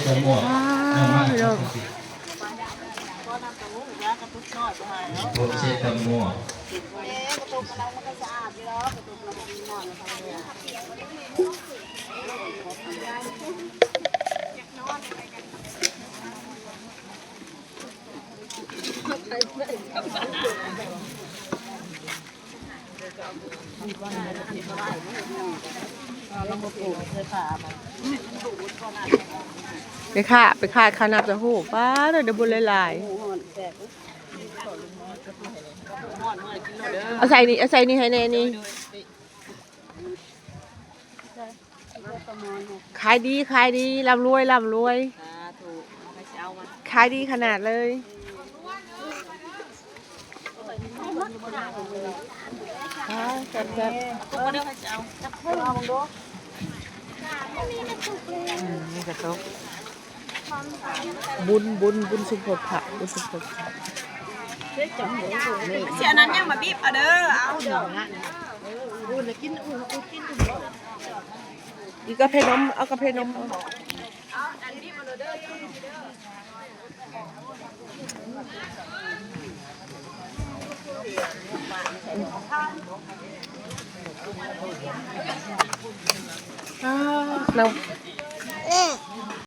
ตะมั่วน้องมากผมเช็ดตะมั่วไปค่าขนาดจะหูป้าเดี๋ยวบุญหลายๆเอาใส่นี่ให้แน่นี่ขายดีร่ำรวยขายดีขนาดเลยแซ่บนี่กระตุกบุญสุขภาพบุญสุขภาพเสียนั้นยังมาบีบเอาเด้อเอาเด้ออีกกาแฟนมเอากาแฟนมน้